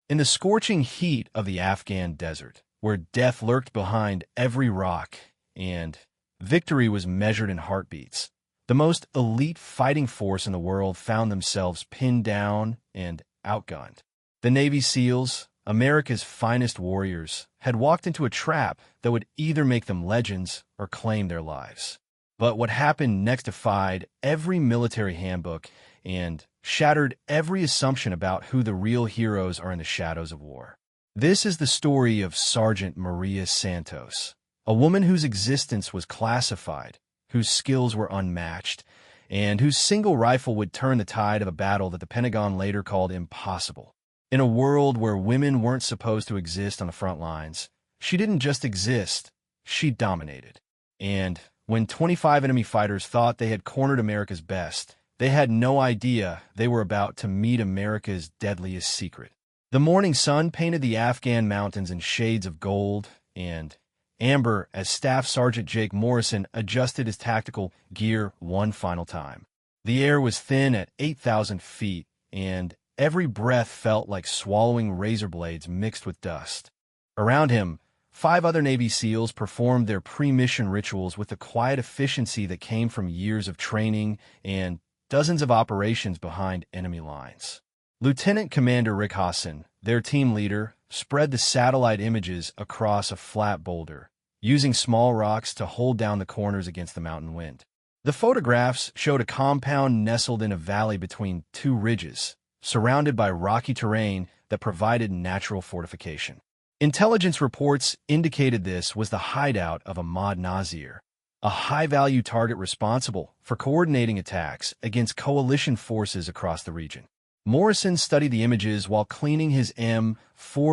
In the scorching heat of the Afghan desert, where death lurked behind every rock and victory was measured in heartbeats, the most elite fighting force in the world found themselves pinned down and outgunned. The Navy SEALs, America's finest warriors, had walked into a trap that would either make them legends or claim their lives. But what happened next defied every military handbook and shattered every assumption about who the real heroes are in the shadows of war. This is the story of Sergeant Maria Santos, a woman whose existence was classified, whose skills were unmatched, and whose single rifle would turn the tide of a battle that the Pentagon later called impossible. In a world where women weren't supposed to exist on the front lines, she didn't just exist, she dominated. And when 25 enemy fighters thought they had cornered America's best, they had no idea they were about to meet America's deadliest secret. The morning sun painted the Afghan mountains in shades of gold and amber as Staff Sergeant Jake Morrison adjusted his tactical gear one final time. The air was thin at 8,000 feet, and every breath felt like swallowing razor blades mixed with dust. Around him, 5 other Navy SEALs performed their pre-mission rituals with the quiet efficiency that came from years of training and dozens of operations behind enemy lines. Lieutenant Commander Rick Hassan, their team leader, spread the satellite images across a flat boulder, using small rocks to hold down the corners against the mountain wind. The photographs showed a compound nestled in a valley between 2 ridges, surrounded by rocky terrain that provided natural fortification. Intelligence reports indicated this was the hideout of Ahmad Nazir, a high-value target responsible for coordinating attacks against coalition forces across the region. Morrison studied the images while cleaning his M4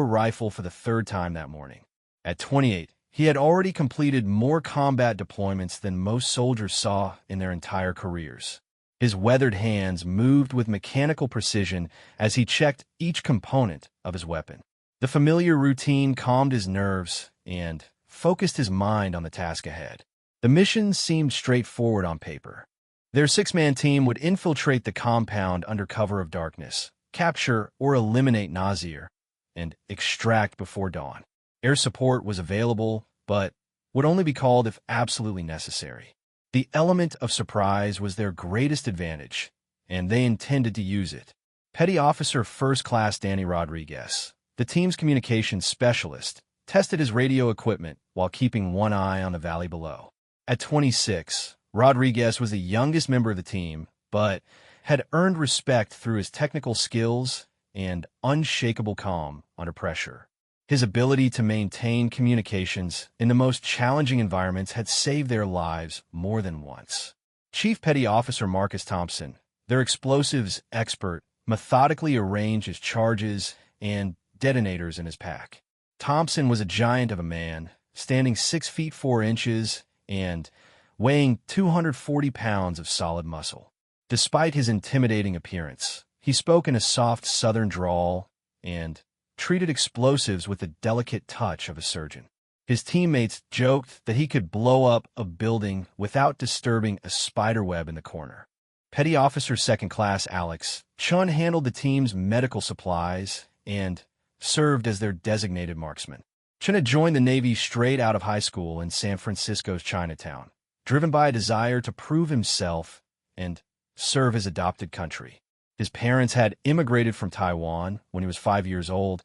rifle for the 3rd time that morning. At 28, he had already completed more combat deployments than most soldiers saw in their entire careers. His weathered hands moved with mechanical precision as he checked each component of his weapon. The familiar routine calmed his nerves and focused his mind on the task ahead. The mission seemed straightforward on paper. Their 6-man team would infiltrate the compound under cover of darkness, capture or eliminate Nazir, and extract before dawn. Air support was available, but would only be called if absolutely necessary. The element of surprise was their greatest advantage, and they intended to use it. Petty Officer First Class Danny Rodriguez, the team's communications specialist, tested his radio equipment while keeping one eye on the valley below. At 26, Rodriguez was the youngest member of the team, but had earned respect through his technical skills and unshakable calm under pressure. His ability to maintain communications in the most challenging environments had saved their lives more than once. Chief Petty Officer Marcus Thompson, their explosives expert, methodically arranged his charges and detonators in his pack. Thompson was a giant of a man, standing 6 feet 4 inches and weighing 240 pounds of solid muscle. Despite his intimidating appearance, he spoke in a soft southern drawl and treated explosives with the delicate touch of a surgeon. His teammates joked that he could blow up a building without disturbing a spiderweb in the corner. Petty Officer Second Class Alex Chun handled the team's medical supplies and served as their designated marksman. Chun had joined the Navy straight out of high school in San Francisco's Chinatown, driven by a desire to prove himself and serve his adopted country. His parents had immigrated from Taiwan when he was 5 years old,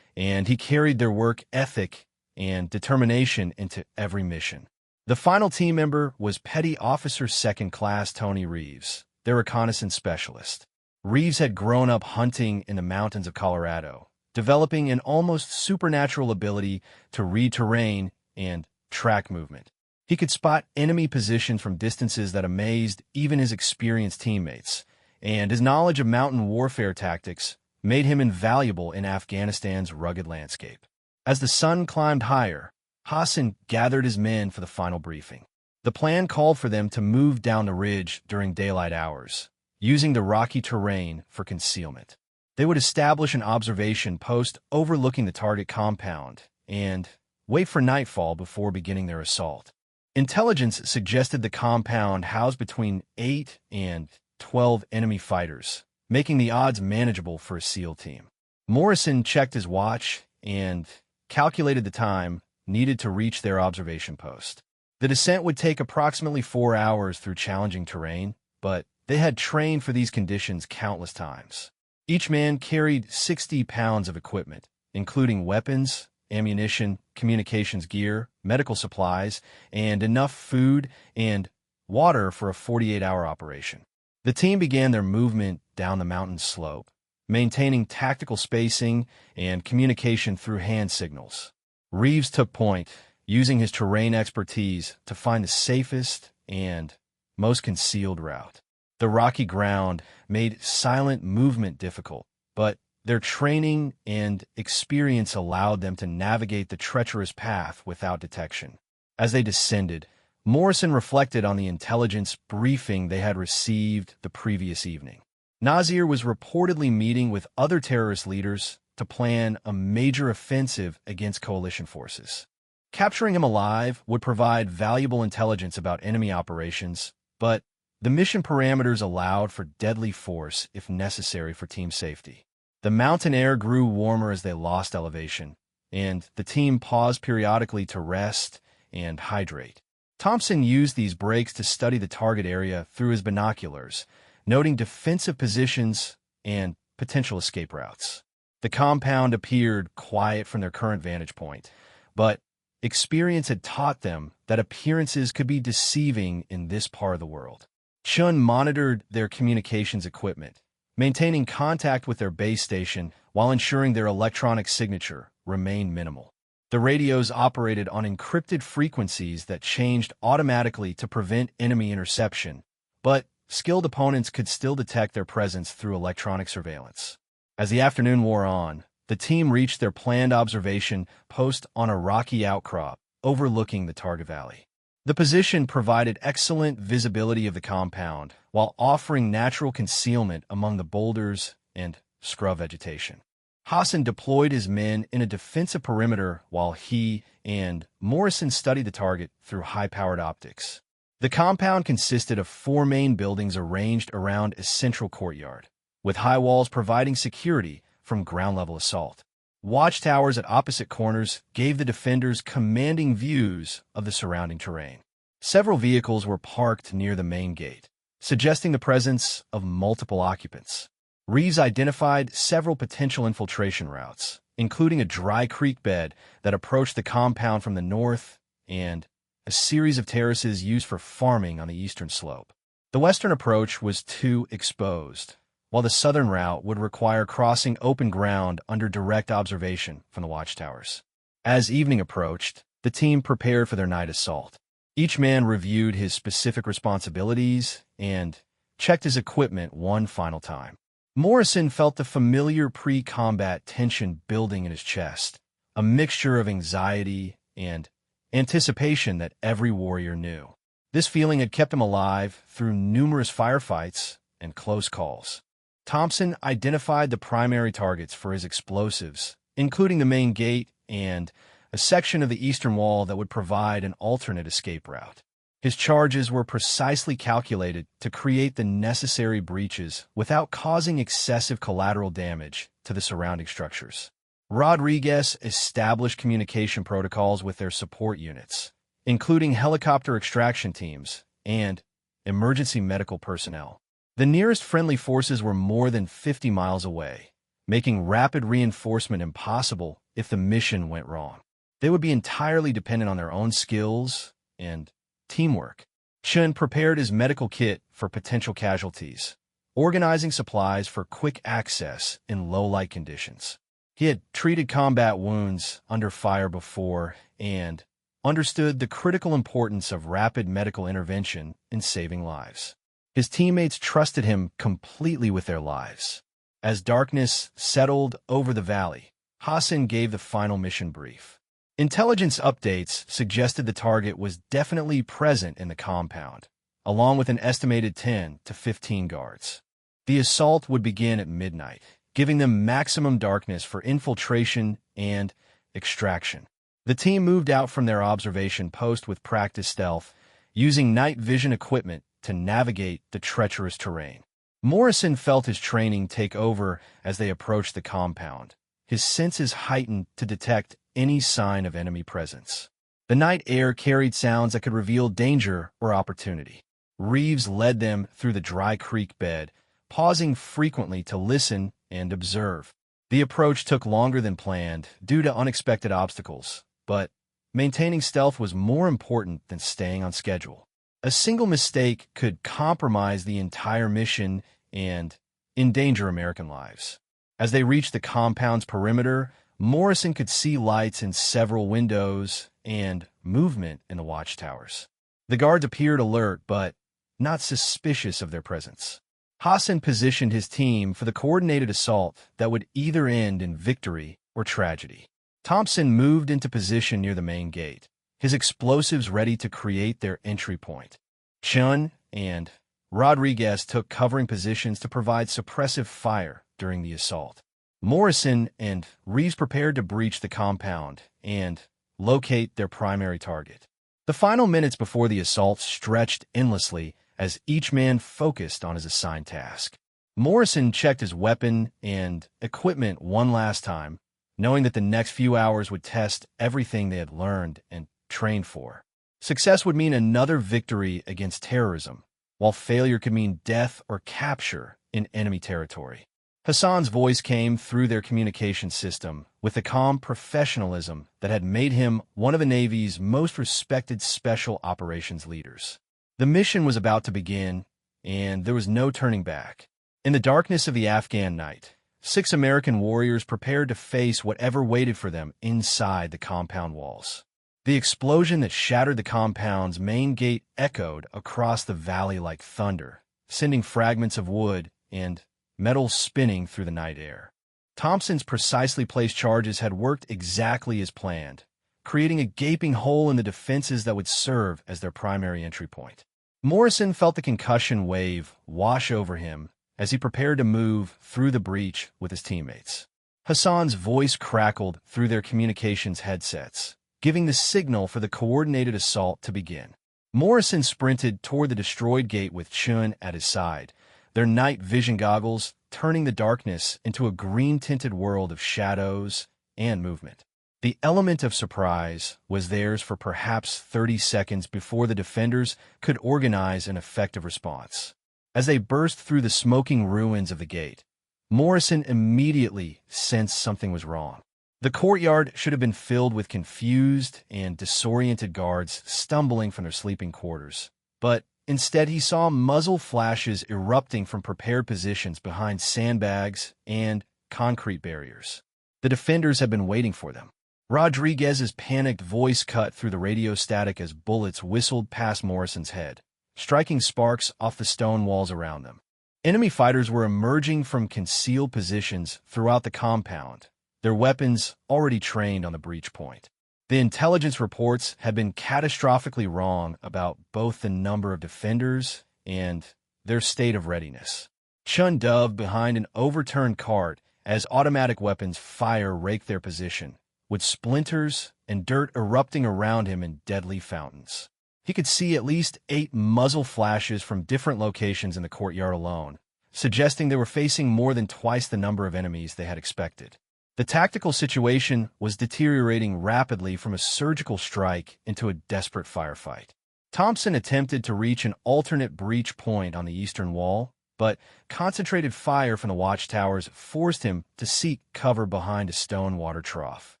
and he carried their work ethic and determination into every mission. The final team member was Petty Officer Second Class Tony Reeves, their reconnaissance specialist. Reeves had grown up hunting in the mountains of Colorado, developing an almost supernatural ability to read terrain and track movement. He could spot enemy positions from distances that amazed even his experienced teammates, and his knowledge of mountain warfare tactics made him invaluable in Afghanistan's rugged landscape. As the sun climbed higher, Hassan gathered his men for the final briefing. The plan called for them to move down the ridge during daylight hours, using the rocky terrain for concealment. They would establish an observation post overlooking the target compound and wait for nightfall before beginning their assault. Intelligence suggested the compound housed between 8 and 12 enemy fighters, making the odds manageable for a SEAL team. Morrison checked his watch and calculated the time needed to reach their observation post. The descent would take approximately 4 hours through challenging terrain, but they had trained for these conditions countless times. Each man carried 60 pounds of equipment, including weapons, ammunition, communications gear, medical supplies, and enough food and water for a 48-hour operation. The team began their movement down the mountain slope, maintaining tactical spacing and communication through hand signals. Reeves took point, using his terrain expertise to find the safest and most concealed route. The rocky ground made silent movement difficult, but their training and experience allowed them to navigate the treacherous path without detection. As they descended, Morrison reflected on the intelligence briefing they had received the previous evening. Nasir was reportedly meeting with other terrorist leaders to plan a major offensive against coalition forces. Capturing him alive would provide valuable intelligence about enemy operations, but the mission parameters allowed for deadly force if necessary for team safety. The mountain air grew warmer as they lost elevation, and the team paused periodically to rest and hydrate. Thompson used these breaks to study the target area through his binoculars, noting defensive positions and potential escape routes. The compound appeared quiet from their current vantage point, but experience had taught them that appearances could be deceiving in this part of the world. Chun monitored their communications equipment, maintaining contact with their base station while ensuring their electronic signature remained minimal. The radios operated on encrypted frequencies that changed automatically to prevent enemy interception, but skilled opponents could still detect their presence through electronic surveillance. As the afternoon wore on, the team reached their planned observation post on a rocky outcrop overlooking the target valley. The position provided excellent visibility of the compound while offering natural concealment among the boulders and scrub vegetation. Hassan deployed his men in a defensive perimeter while he and Morrison studied the target through high-powered optics. The compound consisted of 4 main buildings arranged around a central courtyard, with high walls providing security from ground-level assault. Watchtowers at opposite corners gave the defenders commanding views of the surrounding terrain. Several vehicles were parked near the main gate, suggesting the presence of multiple occupants. Reeves identified several potential infiltration routes, including a dry creek bed that approached the compound from the north and a series of terraces used for farming on the eastern slope. The western approach was too exposed, while the southern route would require crossing open ground under direct observation from the watchtowers. As evening approached, the team prepared for their night assault. Each man reviewed his specific responsibilities and checked his equipment one final time. Morrison felt the familiar pre-combat tension building in his chest, a mixture of anxiety and anticipation that every warrior knew. This feeling had kept him alive through numerous firefights and close calls. Thompson identified the primary targets for his explosives, including the main gate and a section of the eastern wall that would provide an alternate escape route. His charges were precisely calculated to create the necessary breaches without causing excessive collateral damage to the surrounding structures. Rodriguez established communication protocols with their support units, including helicopter extraction teams and emergency medical personnel. The nearest friendly forces were more than 50 miles away, making rapid reinforcement impossible if the mission went wrong. They would be entirely dependent on their own skills and teamwork. Chun prepared his medical kit for potential casualties, organizing supplies for quick access in low-light conditions. He had treated combat wounds under fire before and understood the critical importance of rapid medical intervention in saving lives. His teammates trusted him completely with their lives. As darkness settled over the valley, Hassan gave the final mission brief. Intelligence updates suggested the target was definitely present in the compound, along with an estimated 10 to 15 guards. The assault would begin at midnight, giving them maximum darkness for infiltration and extraction. The team moved out from their observation post with practice stealth, using night vision equipment to navigate the treacherous terrain. Morrison felt his training take over as they approached the compound, his senses heightened to detect any sign of enemy presence. The night air carried sounds that could reveal danger or opportunity. Reeves led them through the dry creek bed, pausing frequently to listen and observe. The approach took longer than planned due to unexpected obstacles, but maintaining stealth was more important than staying on schedule. A single mistake could compromise the entire mission and endanger American lives. As they reached the compound's perimeter, Morrison could see lights in several windows and movement in the watchtowers. The guards appeared alert, but not suspicious of their presence. Hassan positioned his team for the coordinated assault that would either end in victory or tragedy. Thompson moved into position near the main gate, his explosives ready to create their entry point. Chun and Rodriguez took covering positions to provide suppressive fire during the assault. Morrison and Reeves prepared to breach the compound and locate their primary target. The final minutes before the assault stretched endlessly as each man focused on his assigned task. Morrison checked his weapon and equipment one last time, knowing that the next few hours would test everything they had learned and trained for. Success would mean another victory against terrorism, while failure could mean death or capture in enemy territory. Hassan's voice came through their communication system with the calm professionalism that had made him one of the Navy's most respected special operations leaders. The mission was about to begin, and there was no turning back. In the darkness of the Afghan night, 6 American warriors prepared to face whatever waited for them inside the compound walls. The explosion that shattered the compound's main gate echoed across the valley like thunder, sending fragments of wood and metal spinning through the night air. Thompson's precisely placed charges had worked exactly as planned, creating a gaping hole in the defenses that would serve as their primary entry point. Morrison felt the concussion wave wash over him as he prepared to move through the breach with his teammates. Hassan's voice crackled through their communications headsets, giving the signal for the coordinated assault to begin. Morrison sprinted toward the destroyed gate with Chun at his side, their night vision goggles turning the darkness into a green-tinted world of shadows and movement. The element of surprise was theirs for perhaps 30 seconds before the defenders could organize an effective response. As they burst through the smoking ruins of the gate, Morrison immediately sensed something was wrong. The courtyard should have been filled with confused and disoriented guards stumbling from their sleeping quarters, but instead he saw muzzle flashes erupting from prepared positions behind sandbags and concrete barriers. The defenders had been waiting for them. Rodriguez's panicked voice cut through the radio static as bullets whistled past Morrison's head, striking sparks off the stone walls around them. Enemy fighters were emerging from concealed positions throughout the compound, their weapons already trained on the breach point. The intelligence reports had been catastrophically wrong about both the number of defenders and their state of readiness. Chun dove behind an overturned cart as automatic weapons fire raked their position, with splinters and dirt erupting around him in deadly fountains. He could see at least 8 muzzle flashes from different locations in the courtyard alone, suggesting they were facing more than twice the number of enemies they had expected. The tactical situation was deteriorating rapidly from a surgical strike into a desperate firefight. Thompson attempted to reach an alternate breach point on the eastern wall, but concentrated fire from the watchtowers forced him to seek cover behind a stone water trough.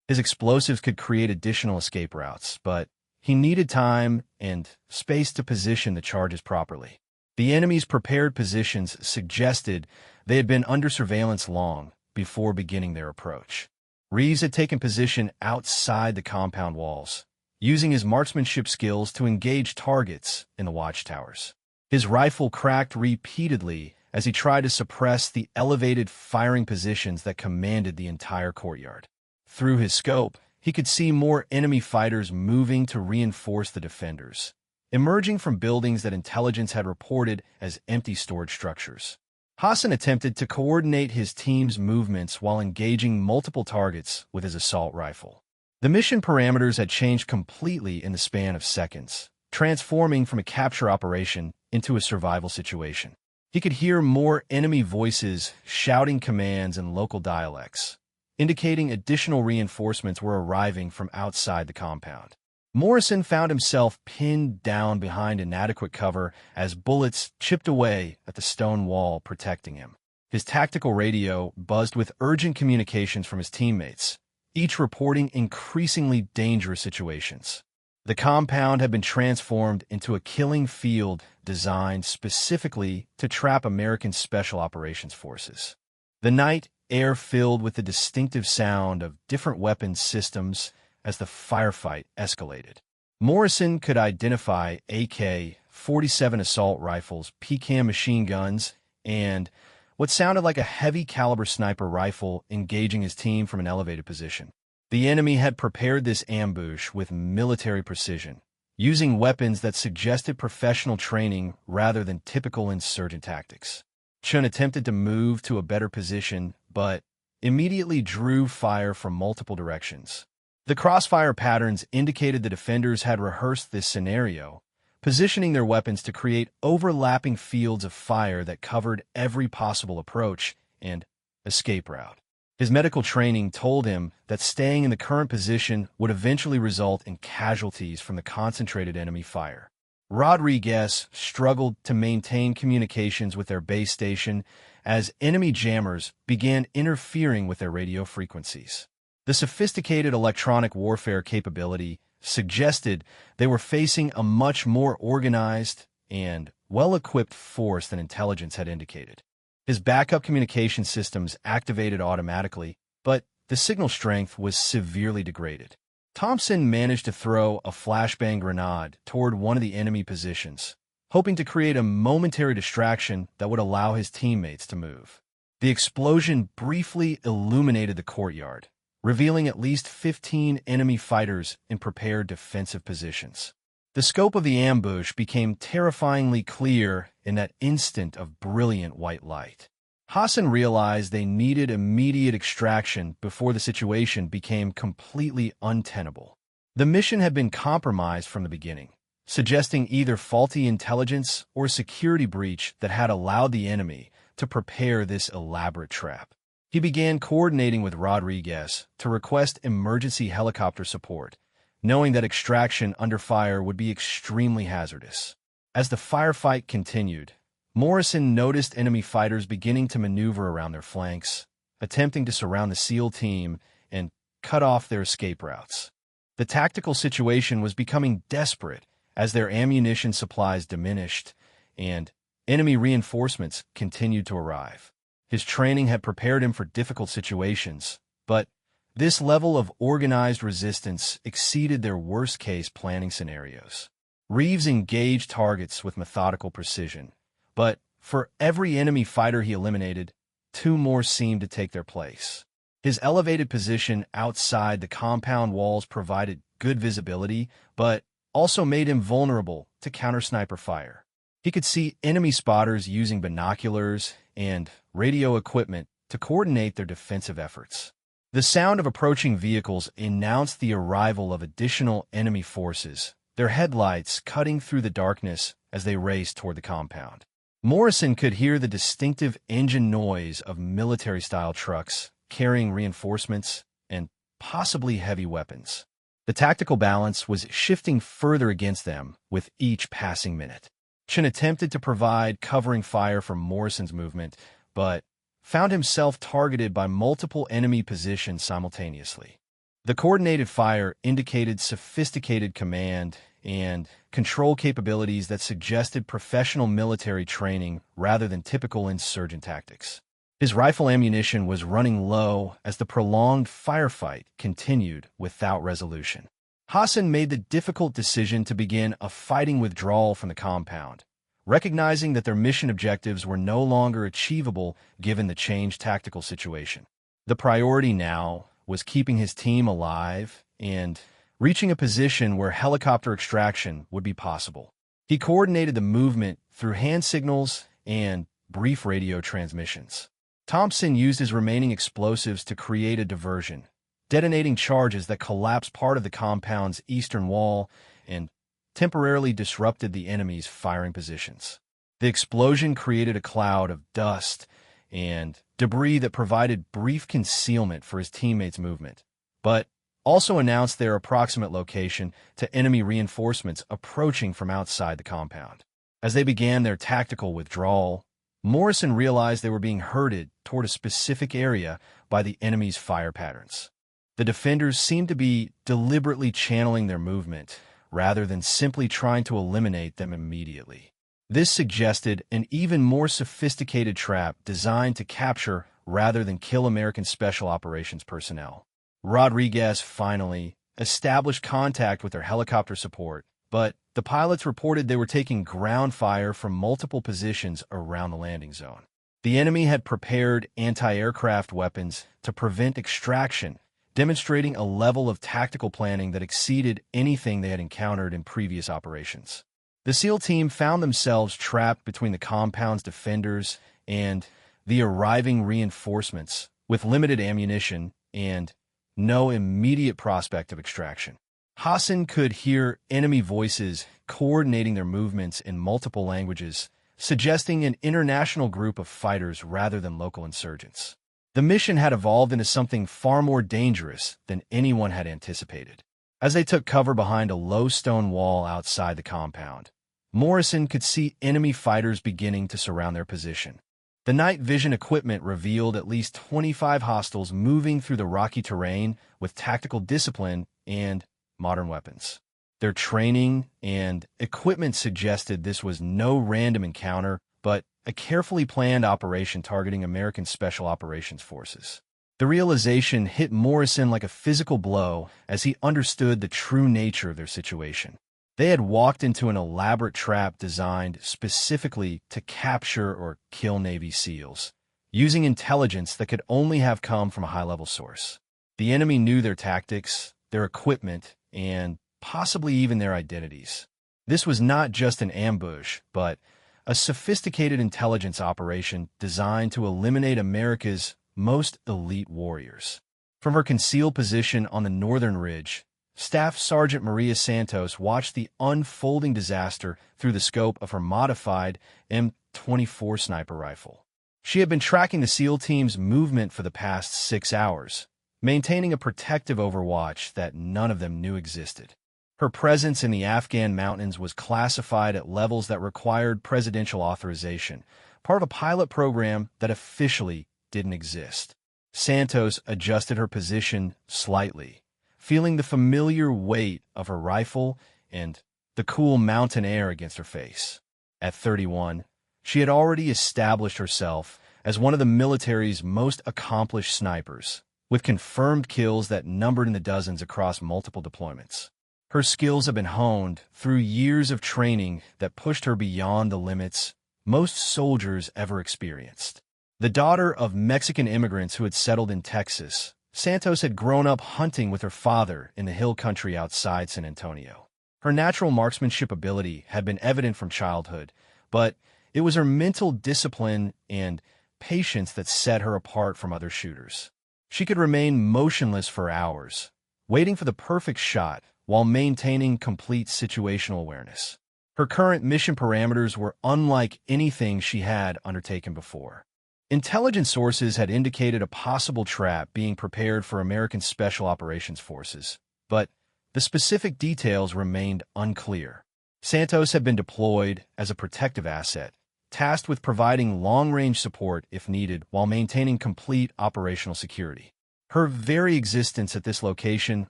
His explosives could create additional escape routes, but he needed time and space to position the charges properly. The enemy's prepared positions suggested they had been under surveillance long before beginning their approach. Reeves had taken position outside the compound walls, using his marksmanship skills to engage targets in the watchtowers. His rifle cracked repeatedly as he tried to suppress the elevated firing positions that commanded the entire courtyard. Through his scope, he could see more enemy fighters moving to reinforce the defenders, emerging from buildings that intelligence had reported as empty storage structures. Hassan attempted to coordinate his team's movements while engaging multiple targets with his assault rifle. The mission parameters had changed completely in the span of seconds, transforming from a capture operation into a survival situation. He could hear more enemy voices shouting commands in local dialects, indicating additional reinforcements were arriving from outside the compound. Morrison found himself pinned down behind inadequate cover as bullets chipped away at the stone wall protecting him. His tactical radio buzzed with urgent communications from his teammates, each reporting increasingly dangerous situations. The compound had been transformed into a killing field designed specifically to trap American Special Operations Forces. The night air filled with the distinctive sound of different weapons systems as the firefight escalated. Morrison could identify AK-47 assault rifles, PCAM machine guns, and what sounded like a heavy-caliber sniper rifle engaging his team from an elevated position. The enemy had prepared this ambush with military precision, using weapons that suggested professional training rather than typical insurgent tactics. Chun attempted to move to a better position, but immediately drew fire from multiple directions. The crossfire patterns indicated the defenders had rehearsed this scenario, positioning their weapons to create overlapping fields of fire that covered every possible approach and escape route. His medical training told him that staying in the current position would eventually result in casualties from the concentrated enemy fire. Rodriguez struggled to maintain communications with their base station as enemy jammers began interfering with their radio frequencies. The sophisticated electronic warfare capability suggested they were facing a much more organized and well-equipped force than intelligence had indicated. His backup communication systems activated automatically, but the signal strength was severely degraded. Thompson managed to throw a flashbang grenade toward one of the enemy positions, hoping to create a momentary distraction that would allow his teammates to move. The explosion briefly illuminated the courtyard, revealing at least 15 enemy fighters in prepared defensive positions. The scope of the ambush became terrifyingly clear in that instant of brilliant white light. Hassan realized they needed immediate extraction before the situation became completely untenable. The mission had been compromised from the beginning, suggesting either faulty intelligence or security breach that had allowed the enemy to prepare this elaborate trap. He began coordinating with Rodriguez to request emergency helicopter support, knowing that extraction under fire would be extremely hazardous. As the firefight continued, Morrison noticed enemy fighters beginning to maneuver around their flanks, attempting to surround the SEAL team and cut off their escape routes. The tactical situation was becoming desperate as their ammunition supplies diminished and enemy reinforcements continued to arrive. His training had prepared him for difficult situations, but this level of organized resistance exceeded their worst-case planning scenarios. Reeves engaged targets with methodical precision, but for every enemy fighter he eliminated, 2 more seemed to take their place. His elevated position outside the compound walls provided good visibility, but also made him vulnerable to counter-sniper fire. He could see enemy spotters using binoculars and radio equipment to coordinate their defensive efforts. The sound of approaching vehicles announced the arrival of additional enemy forces, their headlights cutting through the darkness as they raced toward the compound. Morrison could hear the distinctive engine noise of military-style trucks carrying reinforcements and possibly heavy weapons. The tactical balance was shifting further against them with each passing minute. Chin attempted to provide covering fire for Morrison's movement, but found himself targeted by multiple enemy positions simultaneously. The coordinated fire indicated sophisticated command and control capabilities that suggested professional military training rather than typical insurgent tactics. His rifle ammunition was running low as the prolonged firefight continued without resolution. Hassan made the difficult decision to begin a fighting withdrawal from the compound, recognizing that their mission objectives were no longer achievable given the changed tactical situation. The priority now was keeping his team alive and reaching a position where helicopter extraction would be possible. He coordinated the movement through hand signals and brief radio transmissions. Thompson used his remaining explosives to create a diversion, detonating charges that collapsed part of the compound's eastern wall and temporarily disrupted the enemy's firing positions. The explosion created a cloud of dust and debris that provided brief concealment for his teammates' movement, but also announced their approximate location to enemy reinforcements approaching from outside the compound. As they began their tactical withdrawal, Morrison realized they were being herded toward a specific area by the enemy's fire patterns. The defenders seemed to be deliberately channeling their movement rather than simply trying to eliminate them immediately. This suggested an even more sophisticated trap designed to capture rather than kill American Special Operations personnel. Rodriguez finally established contact with their helicopter support, but the pilots reported they were taking ground fire from multiple positions around the landing zone. The enemy had prepared anti-aircraft weapons to prevent extraction, demonstrating a level of tactical planning that exceeded anything they had encountered in previous operations. The SEAL team found themselves trapped between the compound's defenders and the arriving reinforcements, with limited ammunition and no immediate prospect of extraction. Hassan could hear enemy voices coordinating their movements in multiple languages, suggesting an international group of fighters rather than local insurgents. The mission had evolved into something far more dangerous than anyone had anticipated. As they took cover behind a low stone wall outside the compound, Morrison could see enemy fighters beginning to surround their position. The night vision equipment revealed at least 25 hostiles moving through the rocky terrain with tactical discipline and modern weapons. Their training and equipment suggested this was no random encounter, but a carefully planned operation targeting American Special Operations Forces. The realization hit Morrison like a physical blow as he understood the true nature of their situation. They had walked into an elaborate trap designed specifically to capture or kill Navy SEALs, using intelligence that could only have come from a high-level source. The enemy knew their tactics, their equipment, and possibly even their identities. This was not just an ambush, but a sophisticated intelligence operation designed to eliminate America's most elite warriors. From her concealed position on the northern ridge, Staff Sergeant Maria Santos watched the unfolding disaster through the scope of her modified M24 sniper rifle. She had been tracking the SEAL team's movement for the past 6 hours, maintaining a protective overwatch that none of them knew existed. Her presence in the Afghan mountains was classified at levels that required presidential authorization, part of a pilot program that officially didn't exist. Santos adjusted her position slightly, feeling the familiar weight of her rifle and the cool mountain air against her face. At 31, she had already established herself as one of the military's most accomplished snipers, with confirmed kills that numbered in the dozens across multiple deployments. Her skills have been honed through years of training that pushed her beyond the limits most soldiers ever experienced. The daughter of Mexican immigrants who had settled in Texas, Santos had grown up hunting with her father in the hill country outside San Antonio. Her natural marksmanship ability had been evident from childhood, but it was her mental discipline and patience that set her apart from other shooters. She could remain motionless for hours, waiting for the perfect shot while maintaining complete situational awareness. Her current mission parameters were unlike anything she had undertaken before. Intelligence sources had indicated a possible trap being prepared for American Special Operations Forces, but the specific details remained unclear. Santos had been deployed as a protective asset, tasked with providing long-range support if needed while maintaining complete operational security. Her very existence at this location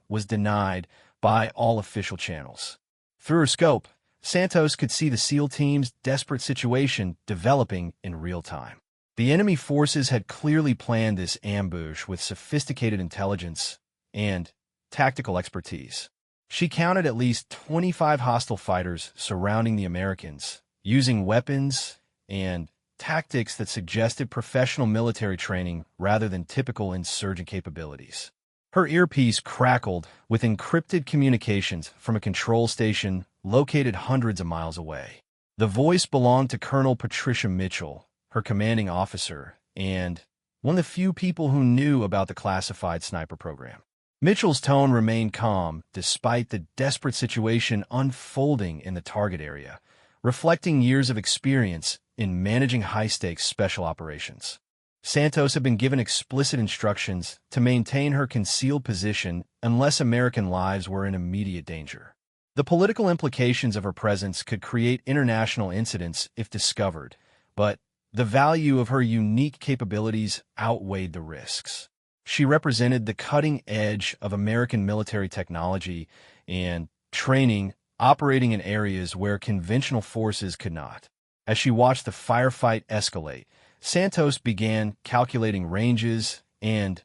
was denied by all official channels. Through her scope, Santos could see the SEAL team's desperate situation developing in real time. The enemy forces had clearly planned this ambush with sophisticated intelligence and tactical expertise. She counted at least 25 hostile fighters surrounding the Americans, using weapons and tactics that suggested professional military training rather than typical insurgent capabilities. Her earpiece crackled with encrypted communications from a control station located hundreds of miles away. The voice belonged to Colonel Patricia Mitchell, her commanding officer, and one of the few people who knew about the classified sniper program. Mitchell's tone remained calm despite the desperate situation unfolding in the target area, reflecting years of experience in managing high-stakes special operations. Santos had been given explicit instructions to maintain her concealed position unless American lives were in immediate danger. The political implications of her presence could create international incidents if discovered, but the value of her unique capabilities outweighed the risks. She represented the cutting edge of American military technology and training, operating in areas where conventional forces could not. As she watched the firefight escalate, Santos began calculating ranges and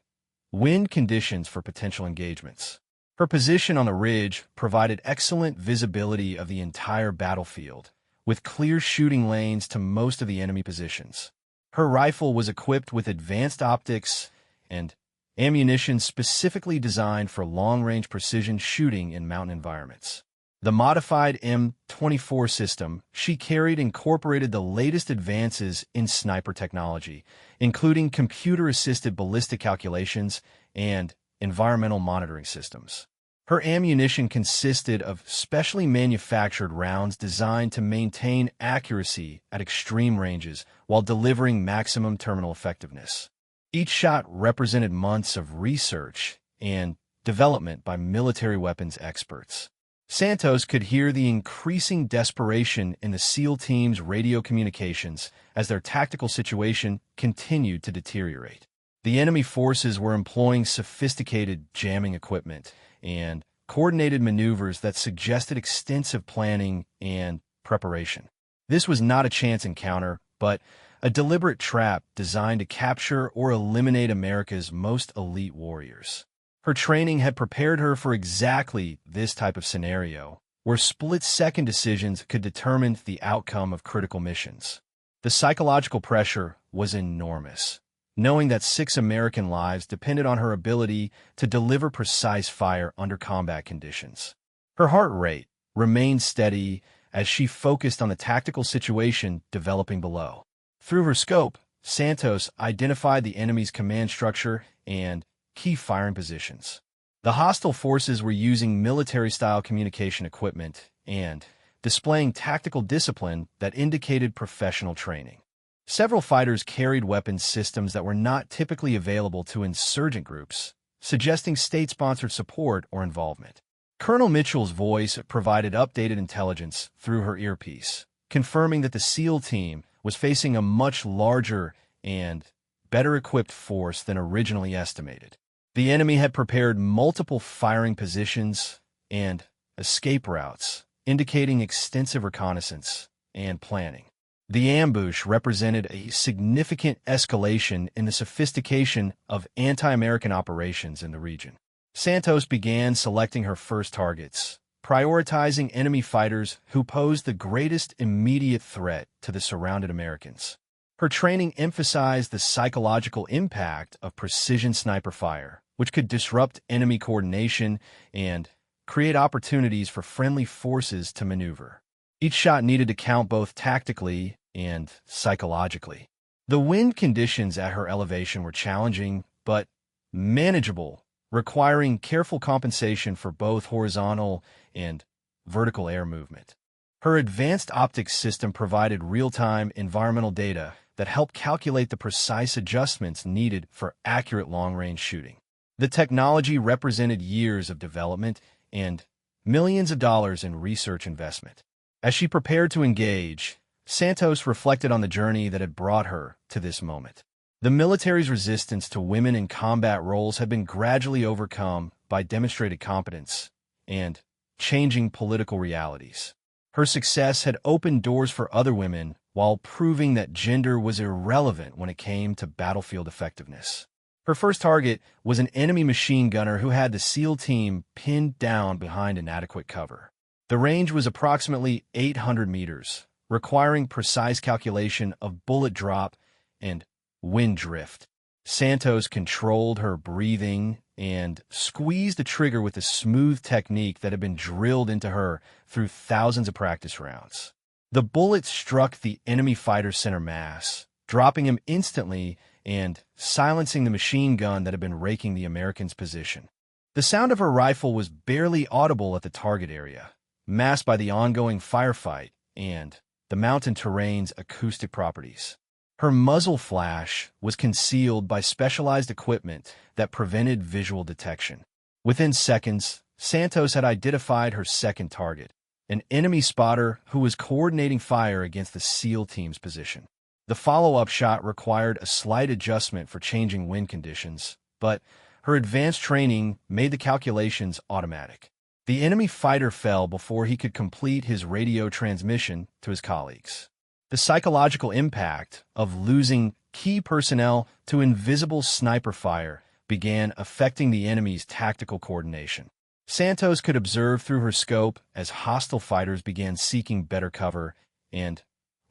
wind conditions for potential engagements. Her position on the ridge provided excellent visibility of the entire battlefield, with clear shooting lanes to most of the enemy positions. Her rifle was equipped with advanced optics and ammunition specifically designed for long-range precision shooting in mountain environments. The modified M24 system she carried incorporated the latest advances in sniper technology, including computer-assisted ballistic calculations and environmental monitoring systems. Her ammunition consisted of specially manufactured rounds designed to maintain accuracy at extreme ranges while delivering maximum terminal effectiveness. Each shot represented months of research and development by military weapons experts. Santos could hear the increasing desperation in the SEAL team's radio communications as their tactical situation continued to deteriorate. The enemy forces were employing sophisticated jamming equipment and coordinated maneuvers that suggested extensive planning and preparation. This was not a chance encounter, but a deliberate trap designed to capture or eliminate America's most elite warriors. Her training had prepared her for exactly this type of scenario, where split-second decisions could determine the outcome of critical missions. The psychological pressure was enormous, knowing that 6 American lives depended on her ability to deliver precise fire under combat conditions. Her heart rate remained steady as she focused on the tactical situation developing below. Through her scope, Santos identified the enemy's command structure and key firing positions. The hostile forces were using military-style communication equipment and displaying tactical discipline that indicated professional training. Several fighters carried weapons systems that were not typically available to insurgent groups, suggesting state-sponsored support or involvement. Colonel Mitchell's voice provided updated intelligence through her earpiece, confirming that the SEAL team was facing a much larger and better-equipped force than originally estimated. The enemy had prepared multiple firing positions and escape routes, indicating extensive reconnaissance and planning. The ambush represented a significant escalation in the sophistication of anti-American operations in the region. Santos began selecting her first targets, prioritizing enemy fighters who posed the greatest immediate threat to the surrounded Americans. Her training emphasized the psychological impact of precision sniper fire, which could disrupt enemy coordination and create opportunities for friendly forces to maneuver. Each shot needed to count both tactically and psychologically. The wind conditions at her elevation were challenging, but manageable, requiring careful compensation for both horizontal and vertical air movement. Her advanced optics system provided real-time environmental data that helped calculate the precise adjustments needed for accurate long-range shooting. The technology represented years of development and millions of dollars in research investment. As she prepared to engage, Santos reflected on the journey that had brought her to this moment. The military's resistance to women in combat roles had been gradually overcome by demonstrated competence and changing political realities. Her success had opened doors for other women while proving that gender was irrelevant when it came to battlefield effectiveness. Her first target was an enemy machine gunner who had the SEAL team pinned down behind inadequate cover. The range was approximately 800 meters, requiring precise calculation of bullet drop and wind drift. Santos controlled her breathing and squeezed the trigger with a smooth technique that had been drilled into her through thousands of practice rounds. The bullet struck the enemy fighter's center mass, dropping him instantly and silencing the machine gun that had been raking the American's position. The sound of her rifle was barely audible at the target area, masked by the ongoing firefight and the mountain terrain's acoustic properties. Her muzzle flash was concealed by specialized equipment that prevented visual detection. Within seconds, Santos had identified her second target, an enemy spotter who was coordinating fire against the SEAL team's position. The follow-up shot required a slight adjustment for changing wind conditions, but her advanced training made the calculations automatic. The enemy fighter fell before he could complete his radio transmission to his colleagues. The psychological impact of losing key personnel to invisible sniper fire began affecting the enemy's tactical coordination. Santos could observe through her scope as hostile fighters began seeking better cover and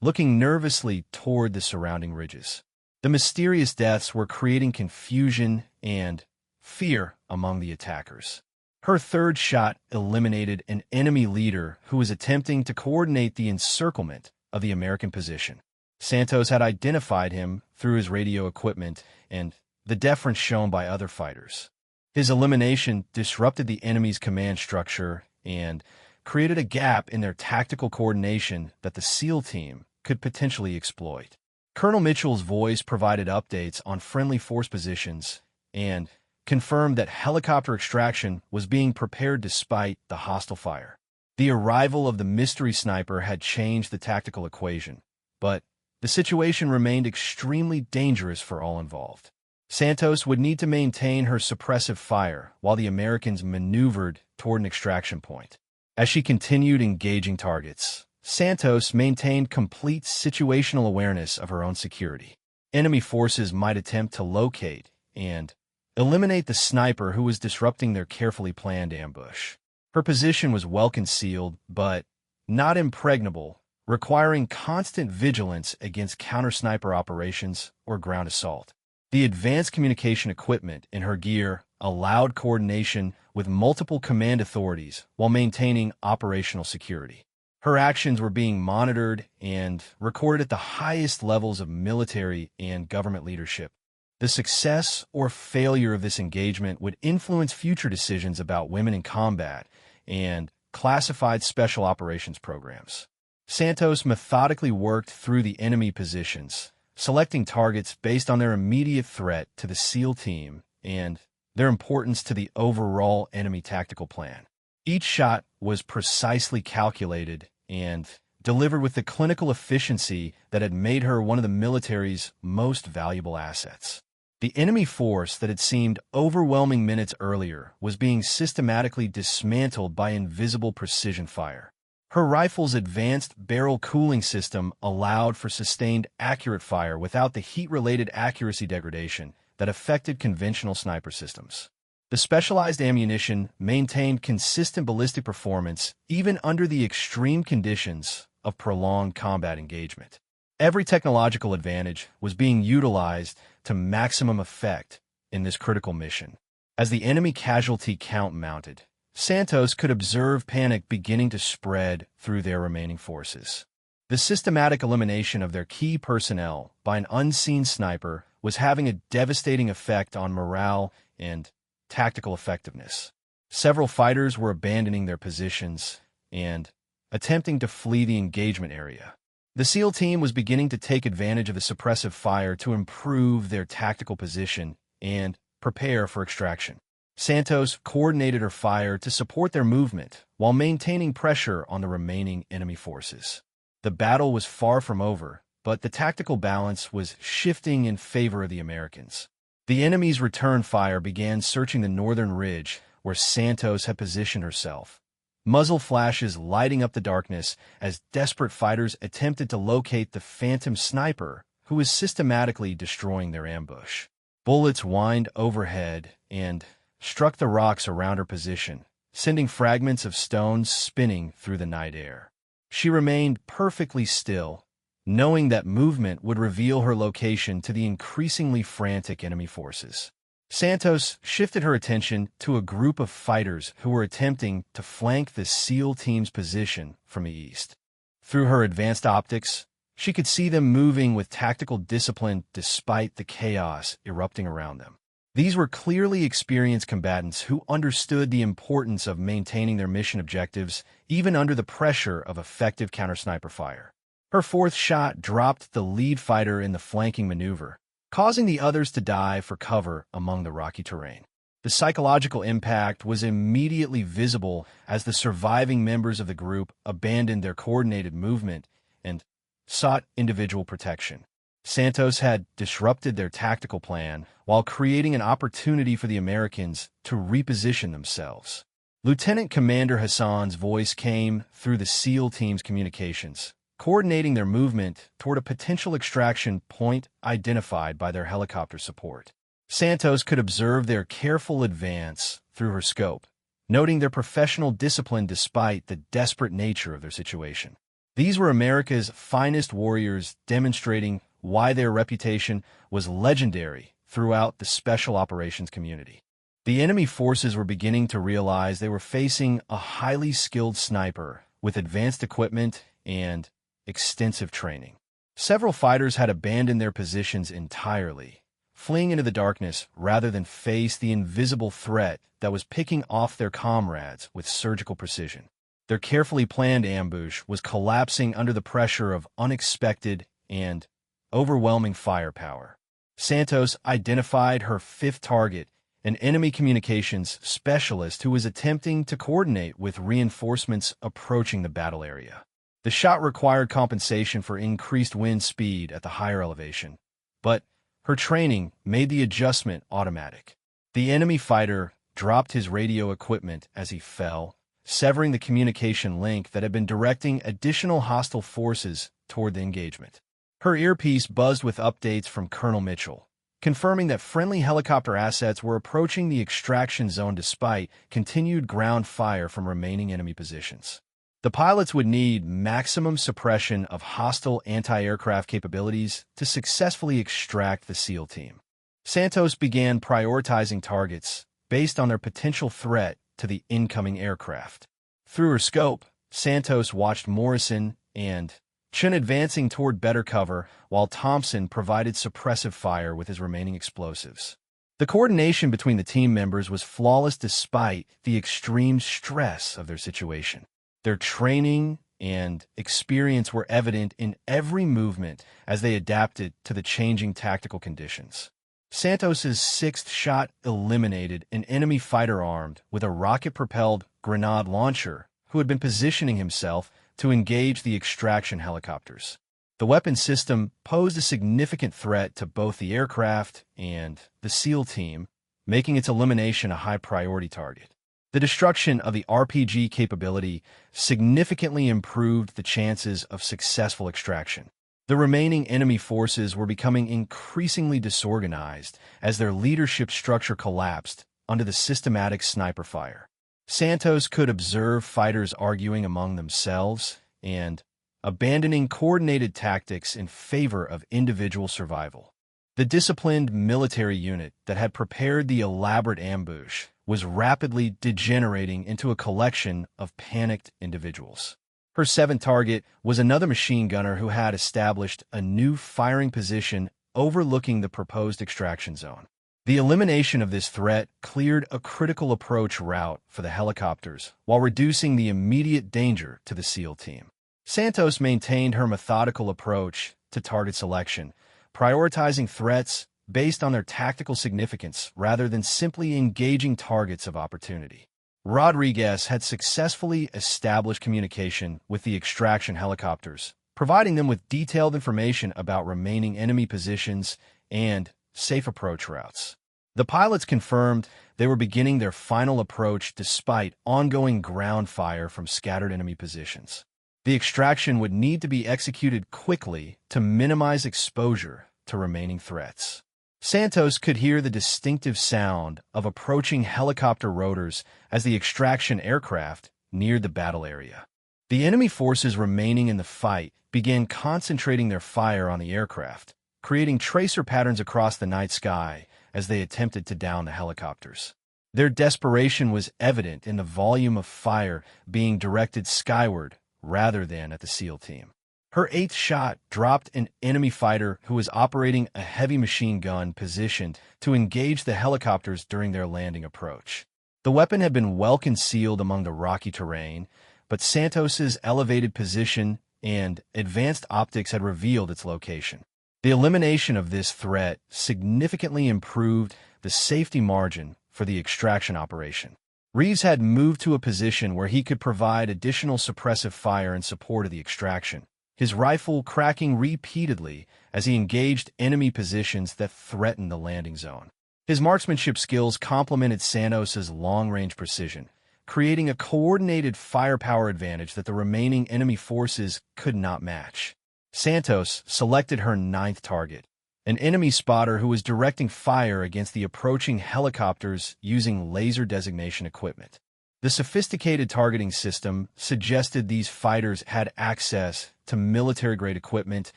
looking nervously toward the surrounding ridges. The mysterious deaths were creating confusion and fear among the attackers. Her third shot eliminated an enemy leader who was attempting to coordinate the encirclement of the American position. Santos had identified him through his radio equipment and the deference shown by other fighters. His elimination disrupted the enemy's command structure and created a gap in their tactical coordination that the SEAL team could potentially exploit. Colonel Mitchell's voice provided updates on friendly force positions and confirmed that helicopter extraction was being prepared despite the hostile fire. The arrival of the mystery sniper had changed the tactical equation, but the situation remained extremely dangerous for all involved. Santos would need to maintain her suppressive fire while the Americans maneuvered toward an extraction point. As she continued engaging targets, Santos maintained complete situational awareness of her own security. Enemy forces might attempt to locate and eliminate the sniper who was disrupting their carefully planned ambush. Her position was well concealed, but not impregnable, requiring constant vigilance against counter-sniper operations or ground assault. The advanced communication equipment in her gear allowed coordination with multiple command authorities while maintaining operational security. Her actions were being monitored and recorded at the highest levels of military and government leadership. The success or failure of this engagement would influence future decisions about women in combat and classified special operations programs. Santos methodically worked through the enemy positions, selecting targets based on their immediate threat to the SEAL team and their importance to the overall enemy tactical plan. Each shot was precisely calculated and delivered with the clinical efficiency that had made her one of the military's most valuable assets. The enemy force that had seemed overwhelming minutes earlier was being systematically dismantled by invisible precision fire. Her rifle's advanced barrel cooling system allowed for sustained accurate fire without the heat-related accuracy degradation that affected conventional sniper systems. The specialized ammunition maintained consistent ballistic performance even under the extreme conditions of prolonged combat engagement. Every technological advantage was being utilized to maximum effect in this critical mission. As the enemy casualty count mounted, Santos could observe panic beginning to spread through their remaining forces. The systematic elimination of their key personnel by an unseen sniper was having a devastating effect on morale and tactical effectiveness. Several fighters were abandoning their positions and attempting to flee the engagement area. The SEAL team was beginning to take advantage of the suppressive fire to improve their tactical position and prepare for extraction. Santos coordinated her fire to support their movement while maintaining pressure on the remaining enemy forces. The battle was far from over, but the tactical balance was shifting in favor of the Americans. The enemy's return fire began searching the northern ridge where Santos had positioned herself. Muzzle flashes lighting up the darkness as desperate fighters attempted to locate the phantom sniper who was systematically destroying their ambush. Bullets whined overhead and struck the rocks around her position, sending fragments of stones spinning through the night air. She remained perfectly still, knowing that movement would reveal her location to the increasingly frantic enemy forces. Santos shifted her attention to a group of fighters who were attempting to flank the SEAL team's position from the east. Through her advanced optics, she could see them moving with tactical discipline despite the chaos erupting around them. These were clearly experienced combatants who understood the importance of maintaining their mission objectives even under the pressure of effective counter-sniper fire. Her fourth shot dropped the lead fighter in the flanking maneuver, causing the others to dive for cover among the rocky terrain. The psychological impact was immediately visible as the surviving members of the group abandoned their coordinated movement and sought individual protection. Santos had disrupted their tactical plan while creating an opportunity for the Americans to reposition themselves. Lieutenant Commander Hassan's voice came through the SEAL team's communications, coordinating their movement toward a potential extraction point identified by their helicopter support. Santos could observe their careful advance through her scope, noting their professional discipline despite the desperate nature of their situation. These were America's finest warriors, demonstrating why their reputation was legendary throughout the special operations community. The enemy forces were beginning to realize they were facing a highly skilled sniper with advanced equipment and extensive training. Several fighters had abandoned their positions entirely, fleeing into the darkness rather than face the invisible threat that was picking off their comrades with surgical precision. Their carefully planned ambush was collapsing under the pressure of unexpected and overwhelming firepower. Santos identified her fifth target, an enemy communications specialist who was attempting to coordinate with reinforcements approaching the battle area. The shot required compensation for increased wind speed at the higher elevation, but her training made the adjustment automatic. The enemy fighter dropped his radio equipment as he fell, severing the communication link that had been directing additional hostile forces toward the engagement. Her earpiece buzzed with updates from Colonel Mitchell, confirming that friendly helicopter assets were approaching the extraction zone despite continued ground fire from remaining enemy positions. The pilots would need maximum suppression of hostile anti-aircraft capabilities to successfully extract the SEAL team. Santos began prioritizing targets based on their potential threat to the incoming aircraft. Through her scope, Santos watched Morrison and Chun advancing toward better cover, while Thompson provided suppressive fire with his remaining explosives. The coordination between the team members was flawless despite the extreme stress of their situation. Their training and experience were evident in every movement as they adapted to the changing tactical conditions. Santos's sixth shot eliminated an enemy fighter armed with a rocket-propelled grenade launcher who had been positioning himself to engage the extraction helicopters. The weapon system posed a significant threat to both the aircraft and the SEAL team, making its elimination a high-priority target. The destruction of the RPG capability significantly improved the chances of successful extraction. The remaining enemy forces were becoming increasingly disorganized as their leadership structure collapsed under the systematic sniper fire. Santos could observe fighters arguing among themselves and abandoning coordinated tactics in favor of individual survival. The disciplined military unit that had prepared the elaborate ambush was rapidly degenerating into a collection of panicked individuals. Her seventh target was another machine gunner who had established a new firing position overlooking the proposed extraction zone. The elimination of this threat cleared a critical approach route for the helicopters while reducing the immediate danger to the SEAL team. Santos maintained her methodical approach to target selection, prioritizing threats based on their tactical significance rather than simply engaging targets of opportunity. Rodriguez had successfully established communication with the extraction helicopters, providing them with detailed information about remaining enemy positions and safe approach routes. The pilots confirmed they were beginning their final approach despite ongoing ground fire from scattered enemy positions. The extraction would need to be executed quickly to minimize exposure to remaining threats. Santos could hear the distinctive sound of approaching helicopter rotors as the extraction aircraft neared the battle area. The enemy forces remaining in the fight began concentrating their fire on the aircraft, creating tracer patterns across the night sky as they attempted to down the helicopters. Their desperation was evident in the volume of fire being directed skyward rather than at the SEAL team. Her eighth shot dropped an enemy fighter who was operating a heavy machine gun positioned to engage the helicopters during their landing approach. The weapon had been well concealed among the rocky terrain, but Santos's elevated position and advanced optics had revealed its location. The elimination of this threat significantly improved the safety margin for the extraction operation. Reeves had moved to a position where he could provide additional suppressive fire in support of the extraction, his rifle cracking repeatedly as he engaged enemy positions that threatened the landing zone. His marksmanship skills complemented Santos's long-range precision, creating a coordinated firepower advantage that the remaining enemy forces could not match. Santos selected her 9th target, an enemy spotter who was directing fire against the approaching helicopters using laser designation equipment. The sophisticated targeting system suggested these fighters had access to military-grade equipment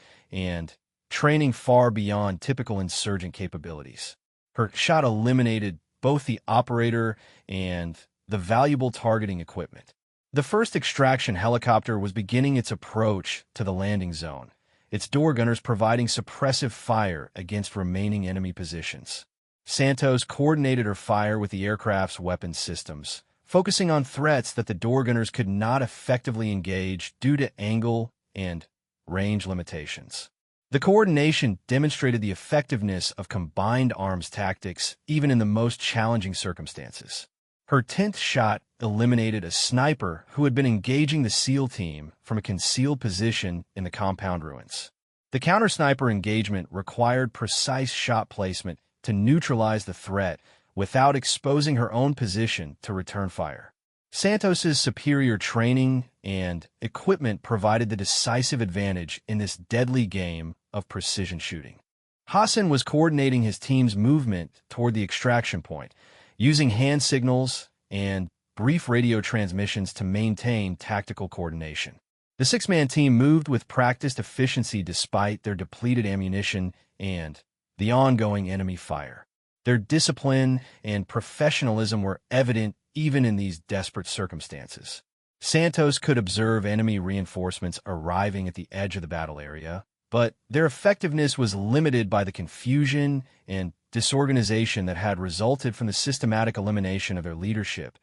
and training far beyond typical insurgent capabilities. Her shot eliminated both the operator and the valuable targeting equipment. The first extraction helicopter was beginning its approach to the landing zone, its door gunners providing suppressive fire against remaining enemy positions. Santos coordinated her fire with the aircraft's weapons systems, focusing on threats that the door gunners could not effectively engage due to angle and range limitations. The coordination demonstrated the effectiveness of combined arms tactics even in the most challenging circumstances. Her 10th shot eliminated a sniper who had been engaging the SEAL team from a concealed position in the compound ruins. The counter-sniper engagement required precise shot placement to neutralize the threat without exposing her own position to return fire. Santos's superior training and equipment provided the decisive advantage in this deadly game of precision shooting. Hassan was coordinating his team's movement toward the extraction point, using hand signals and brief radio transmissions to maintain tactical coordination. The 6-man team moved with practiced efficiency despite their depleted ammunition and the ongoing enemy fire. Their discipline and professionalism were evident even in these desperate circumstances. Santos could observe enemy reinforcements arriving at the edge of the battle area, but their effectiveness was limited by the confusion and disorganization that had resulted from the systematic elimination of their leadership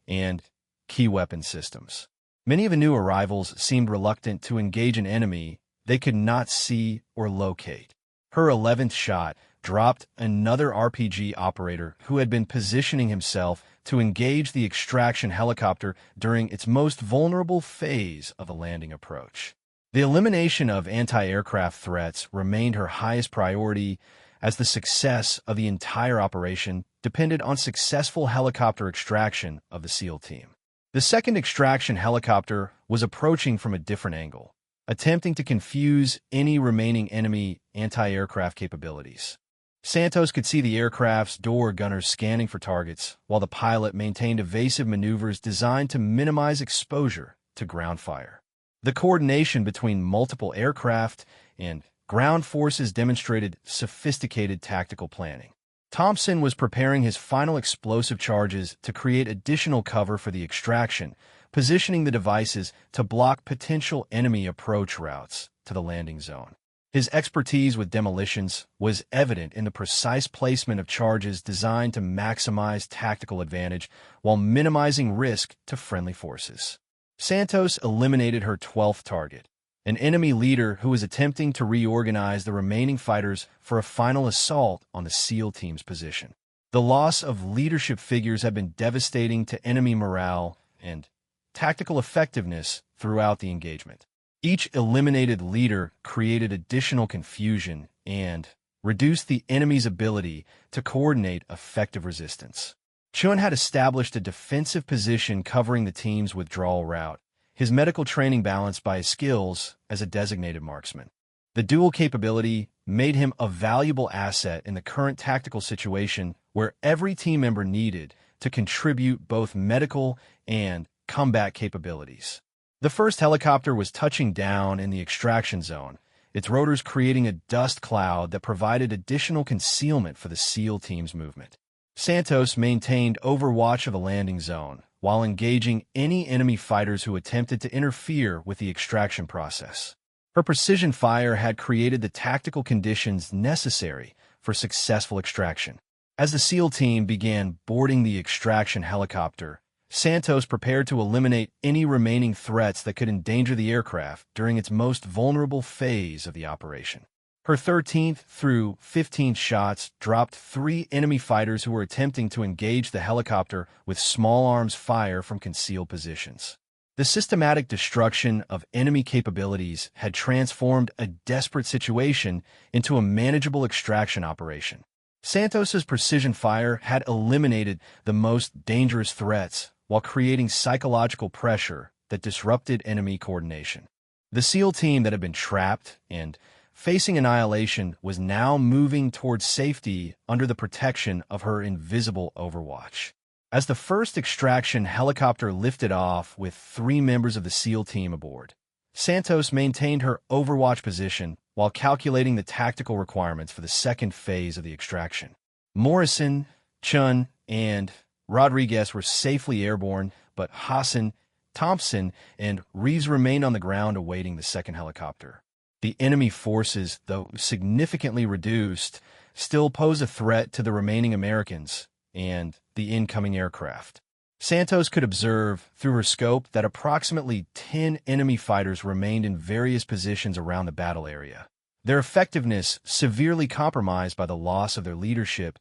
and key weapon systems. Many of the new arrivals seemed reluctant to engage an enemy they could not see or locate. Her 11th shot dropped another RPG operator who had been positioning himself to engage the extraction helicopter during its most vulnerable phase of the landing approach. The elimination of anti-aircraft threats remained her highest priority, as the success of the entire operation depended on successful helicopter extraction of the SEAL team. The second extraction helicopter was approaching from a different angle, attempting to confuse any remaining enemy anti-aircraft capabilities. Santos could see the aircraft's door gunners scanning for targets, while the pilot maintained evasive maneuvers designed to minimize exposure to ground fire. The coordination between multiple aircraft and ground forces demonstrated sophisticated tactical planning. Thompson was preparing his final explosive charges to create additional cover for the extraction, positioning the devices to block potential enemy approach routes to the landing zone. His expertise with demolitions was evident in the precise placement of charges designed to maximize tactical advantage while minimizing risk to friendly forces. Santos eliminated her 12th target, an enemy leader who was attempting to reorganize the remaining fighters for a final assault on the SEAL team's position. The loss of leadership figures had been devastating to enemy morale and tactical effectiveness throughout the engagement. Each eliminated leader created additional confusion and reduced the enemy's ability to coordinate effective resistance. Chun had established a defensive position covering the team's withdrawal route, his medical training balanced by his skills as a designated marksman. The dual capability made him a valuable asset in the current tactical situation where every team member needed to contribute both medical and combat capabilities. The first helicopter was touching down in the extraction zone, its rotors creating a dust cloud that provided additional concealment for the SEAL team's movement. Santos maintained overwatch of the landing zone while engaging any enemy fighters who attempted to interfere with the extraction process. Her precision fire had created the tactical conditions necessary for successful extraction. As the SEAL team began boarding the extraction helicopter, Santos prepared to eliminate any remaining threats that could endanger the aircraft during its most vulnerable phase of the operation. Her 13th through 15th shots dropped 3 enemy fighters who were attempting to engage the helicopter with small arms fire from concealed positions. The systematic destruction of enemy capabilities had transformed a desperate situation into a manageable extraction operation. Santos's precision fire had eliminated the most dangerous threats while creating psychological pressure that disrupted enemy coordination. The SEAL team that had been trapped and facing annihilation was now moving towards safety under the protection of her invisible overwatch. As the first extraction helicopter lifted off with 3 members of the SEAL team aboard, Santos maintained her overwatch position while calculating the tactical requirements for the second phase of the extraction. Morrison, Chun, and Rodriguez were safely airborne, but Hassan, Thompson, and Reeves remained on the ground awaiting the second helicopter. The enemy forces, though significantly reduced, still pose a threat to the remaining Americans and the incoming aircraft. Santos could observe through her scope that approximately 10 enemy fighters remained in various positions around the battle area, their effectiveness severely compromised by the loss of their leadership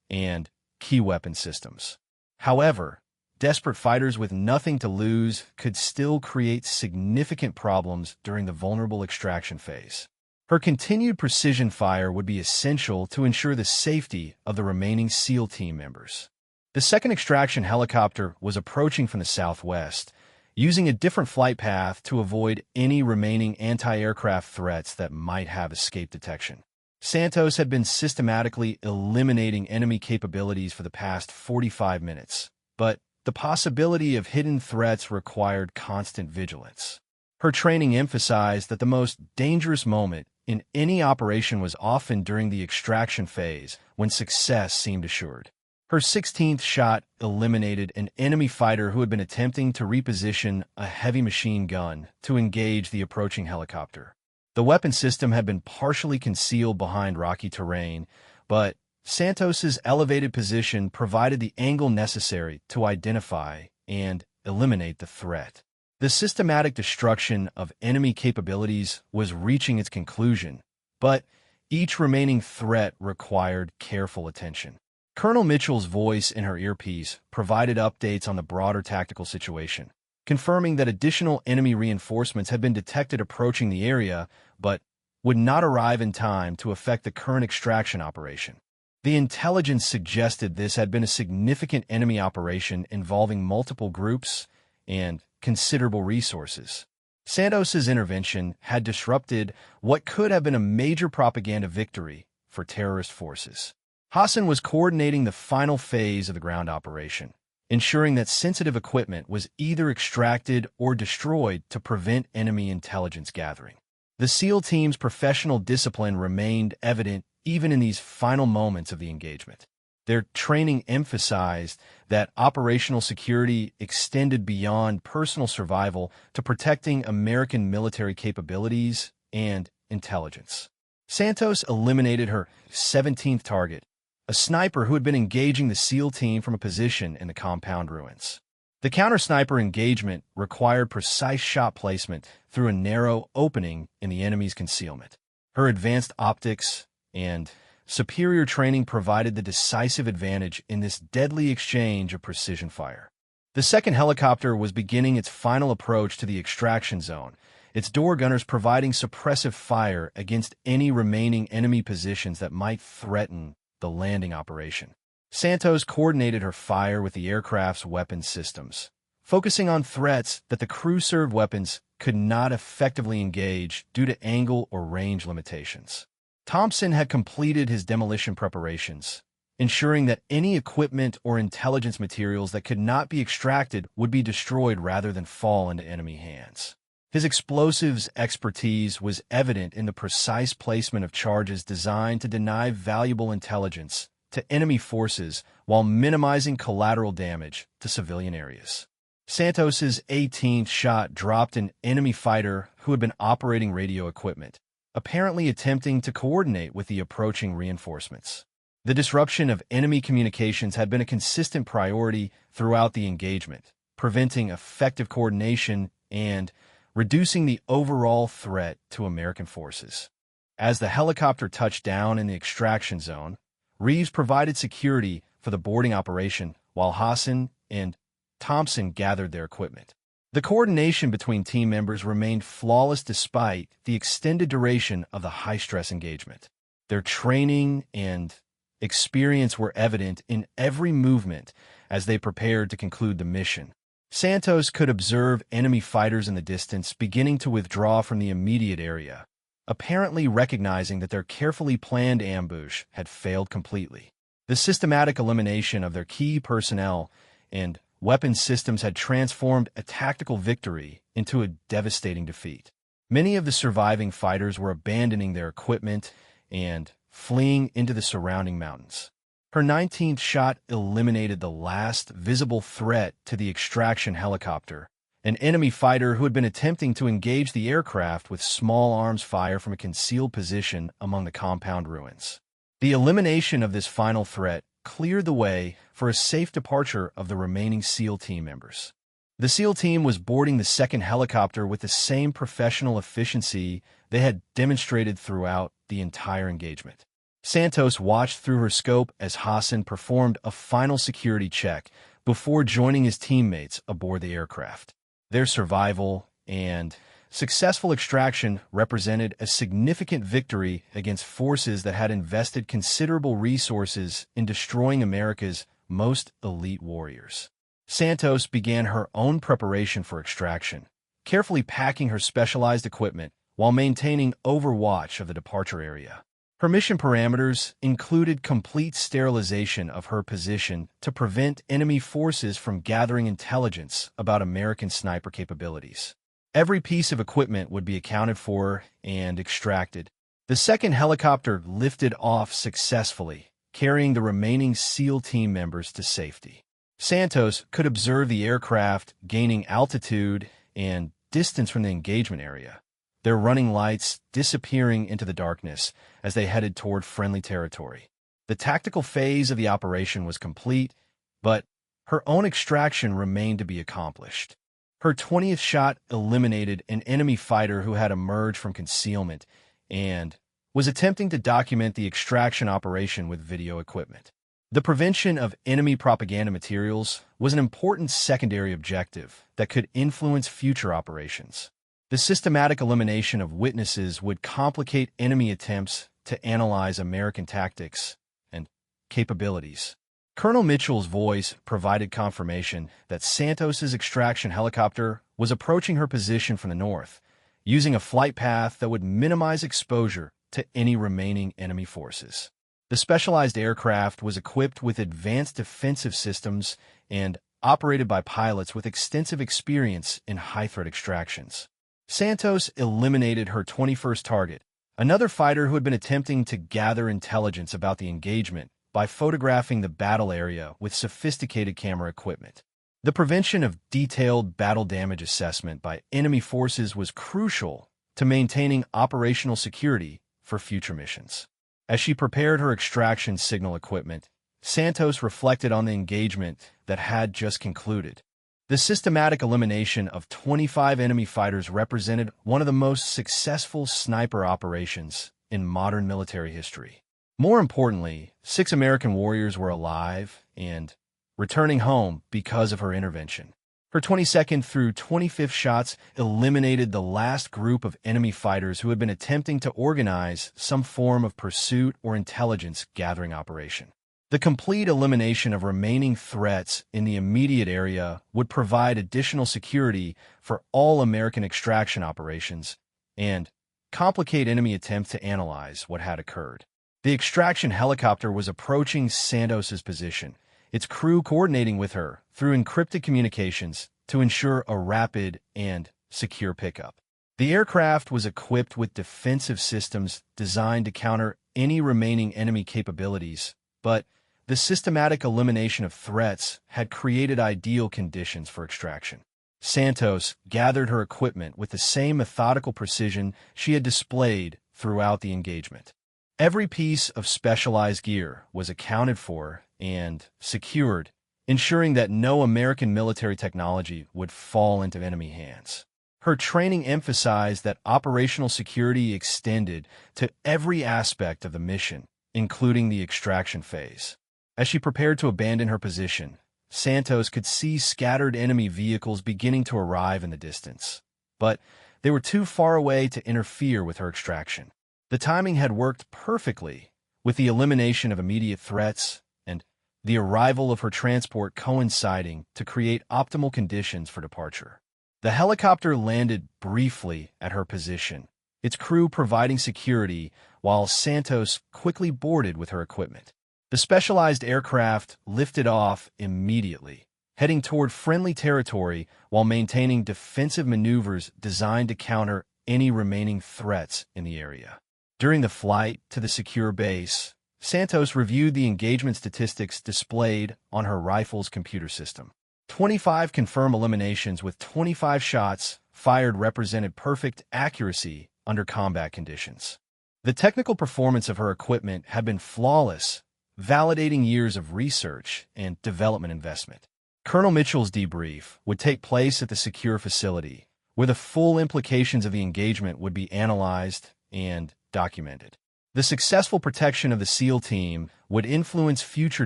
and key weapon systems. However, desperate fighters with nothing to lose could still create significant problems during the vulnerable extraction phase. Her continued precision fire would be essential to ensure the safety of the remaining SEAL team members. The second extraction helicopter was approaching from the southwest, using a different flight path to avoid any remaining anti-aircraft threats that might have escaped detection. Santos had been systematically eliminating enemy capabilities for the past 45 minutes, but the possibility of hidden threats required constant vigilance. Her training emphasized that the most dangerous moment in any operation was often during the extraction phase, when success seemed assured. Her 16th shot eliminated an enemy fighter who had been attempting to reposition a heavy machine gun to engage the approaching helicopter. The weapon system had been partially concealed behind rocky terrain, but Santos's elevated position provided the angle necessary to identify and eliminate the threat. The systematic destruction of enemy capabilities was reaching its conclusion, but each remaining threat required careful attention. Colonel Mitchell's voice in her earpiece provided updates on the broader tactical situation, confirming that additional enemy reinforcements had been detected approaching the area, but would not arrive in time to affect the current extraction operation. The intelligence suggested this had been a significant enemy operation involving multiple groups and considerable resources. Santos's intervention had disrupted what could have been a major propaganda victory for terrorist forces. Hassan was coordinating the final phase of the ground operation, ensuring that sensitive equipment was either extracted or destroyed to prevent enemy intelligence gathering. The SEAL team's professional discipline remained evident even in these final moments of the engagement. Their training emphasized that operational security extended beyond personal survival to protecting American military capabilities and intelligence. Santos eliminated her 17th target, a sniper who had been engaging the SEAL team from a position in the compound ruins. The counter-sniper engagement required precise shot placement through a narrow opening in the enemy's concealment. Her advanced optics and superior training provided the decisive advantage in this deadly exchange of precision fire. The second helicopter was beginning its final approach to the extraction zone, its door gunners providing suppressive fire against any remaining enemy positions that might threaten the landing operation. Santos coordinated her fire with the aircraft's weapons systems, focusing on threats that the crew-served weapons could not effectively engage due to angle or range limitations. Thompson had completed his demolition preparations, ensuring that any equipment or intelligence materials that could not be extracted would be destroyed rather than fall into enemy hands. His explosives expertise was evident in the precise placement of charges designed to deny valuable intelligence to enemy forces while minimizing collateral damage to civilian areas. Santos's 18th shot dropped an enemy fighter who had been operating radio equipment, apparently attempting to coordinate with the approaching reinforcements. The disruption of enemy communications had been a consistent priority throughout the engagement, preventing effective coordination and reducing the overall threat to American forces. As the helicopter touched down in the extraction zone, Reeves provided security for the boarding operation while Hassan and Thompson gathered their equipment. The coordination between team members remained flawless despite the extended duration of the high-stress engagement. Their training and experience were evident in every movement as they prepared to conclude the mission. Santos could observe enemy fighters in the distance beginning to withdraw from the immediate area, apparently recognizing that their carefully planned ambush had failed completely. The systematic elimination of their key personnel and weapon systems had transformed a tactical victory into a devastating defeat. Many of the surviving fighters were abandoning their equipment and fleeing into the surrounding mountains. Her 19th shot eliminated the last visible threat to the extraction helicopter, an enemy fighter who had been attempting to engage the aircraft with small arms fire from a concealed position among the compound ruins. The elimination of this final threat cleared the way for a safe departure of the remaining SEAL team members. The SEAL team was boarding the second helicopter with the same professional efficiency they had demonstrated throughout the entire engagement. Santos watched through her scope as Hassan performed a final security check before joining his teammates aboard the aircraft. Their survival and successful extraction represented a significant victory against forces that had invested considerable resources in destroying America's most elite warriors. Santos began her own preparation for extraction, carefully packing her specialized equipment while maintaining overwatch of the departure area. Her mission parameters included complete sterilization of her position to prevent enemy forces from gathering intelligence about American sniper capabilities. Every piece of equipment would be accounted for and extracted. The second helicopter lifted off successfully, carrying the remaining SEAL team members to safety. Santos could observe the aircraft gaining altitude and distance from the engagement area, their running lights disappearing into the darkness as they headed toward friendly territory. The tactical phase of the operation was complete, but her own extraction remained to be accomplished. Her 20th shot eliminated an enemy fighter who had emerged from concealment and was attempting to document the extraction operation with video equipment. The prevention of enemy propaganda materials was an important secondary objective that could influence future operations. The systematic elimination of witnesses would complicate enemy attempts to analyze American tactics and capabilities. Colonel Mitchell's voice provided confirmation that Santos's extraction helicopter was approaching her position from the north, using a flight path that would minimize exposure to any remaining enemy forces. The specialized aircraft was equipped with advanced defensive systems and operated by pilots with extensive experience in high-threat extractions. Santos eliminated her 21st target, another fighter who had been attempting to gather intelligence about the engagement by photographing the battle area with sophisticated camera equipment. The prevention of detailed battle damage assessment by enemy forces was crucial to maintaining operational security for future missions. As she prepared her extraction signal equipment, Santos reflected on the engagement that had just concluded. The systematic elimination of 25 enemy fighters represented one of the most successful sniper operations in modern military history. More importantly, 6 American warriors were alive and returning home because of her intervention. Her 22nd through 25th shots eliminated the last group of enemy fighters who had been attempting to organize some form of pursuit or intelligence gathering operation. The complete elimination of remaining threats in the immediate area would provide additional security for all American extraction operations and complicate enemy attempts to analyze what had occurred. The extraction helicopter was approaching Santos's position, its crew coordinating with her through encrypted communications to ensure a rapid and secure pickup. The aircraft was equipped with defensive systems designed to counter any remaining enemy capabilities, but the systematic elimination of threats had created ideal conditions for extraction. Santos gathered her equipment with the same methodical precision she had displayed throughout the engagement. Every piece of specialized gear was accounted for and secured ensuring that no American military technology would fall into enemy hands. Her training emphasized that operational security extended to every aspect of the mission, including the extraction phase. As she prepared to abandon her position, Santos could see scattered enemy vehicles beginning to arrive in the distance. But they were too far away to interfere with her extraction. The timing had worked perfectly, with the elimination of immediate threats and the arrival of her transport coinciding to create optimal conditions for departure. The helicopter landed briefly at her position, its crew providing security while Santos quickly boarded with her equipment. The specialized aircraft lifted off immediately, heading toward friendly territory while maintaining defensive maneuvers designed to counter any remaining threats in the area. During the flight to the secure base, Santos reviewed the engagement statistics displayed on her rifle's computer system. 25 confirmed eliminations with 25 shots fired represented perfect accuracy under combat conditions. The technical performance of her equipment had been flawless, validating years of research and development investment. Colonel Mitchell's debrief would take place at the secure facility, where the full implications of the engagement would be analyzed and documented. The successful protection of the SEAL team would influence future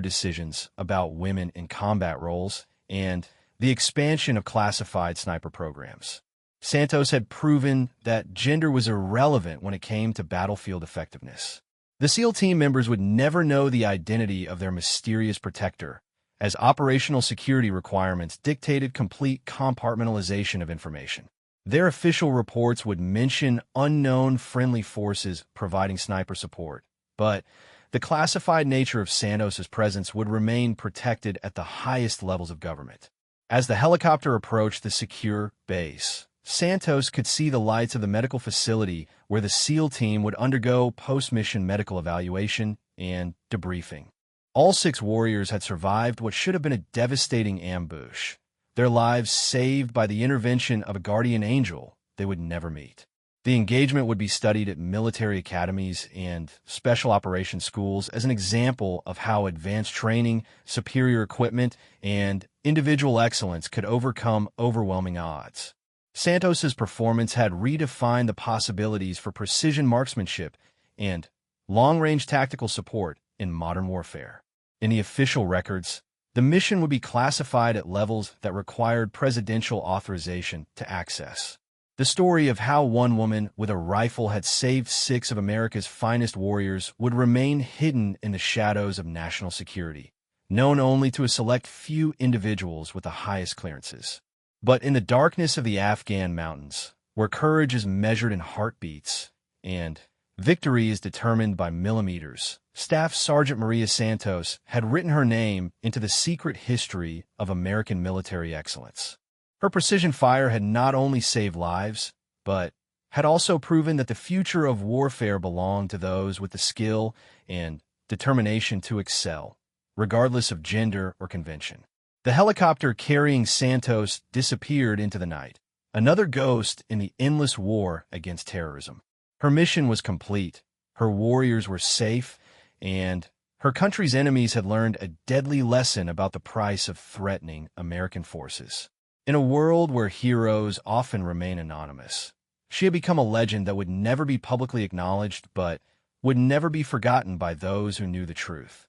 decisions about women in combat roles and the expansion of classified sniper programs. Santos had proven that gender was irrelevant when it came to battlefield effectiveness. The SEAL team members would never know the identity of their mysterious protector, as operational security requirements dictated complete compartmentalization of information. Their official reports would mention unknown friendly forces providing sniper support, but the classified nature of Santos's presence would remain protected at the highest levels of government. As the helicopter approached the secure base, Santos could see the lights of the medical facility where the SEAL team would undergo post-mission medical evaluation and debriefing. All 6 warriors had survived what should have been a devastating ambush, their lives saved by the intervention of a guardian angel they would never meet. The engagement would be studied at military academies and special operations schools as an example of how advanced training, superior equipment, and individual excellence could overcome overwhelming odds. Santos's performance had redefined the possibilities for precision marksmanship and long-range tactical support in modern warfare. In the official records, the mission would be classified at levels that required presidential authorization to access. The story of how one woman with a rifle had saved 6 of America's finest warriors would remain hidden in the shadows of national security, known only to a select few individuals with the highest clearances. But in the darkness of the Afghan mountains, where courage is measured in heartbeats and victory is determined by millimeters, Staff Sergeant Maria Santos had written her name into the secret history of American military excellence. Her precision fire had not only saved lives, but had also proven that the future of warfare belonged to those with the skill and determination to excel, regardless of gender or convention. The helicopter carrying Santos disappeared into the night, another ghost in the endless war against terrorism. Her mission was complete, her warriors were safe, and her country's enemies had learned a deadly lesson about the price of threatening American forces. In a world where heroes often remain anonymous, she had become a legend that would never be publicly acknowledged but would never be forgotten by those who knew the truth.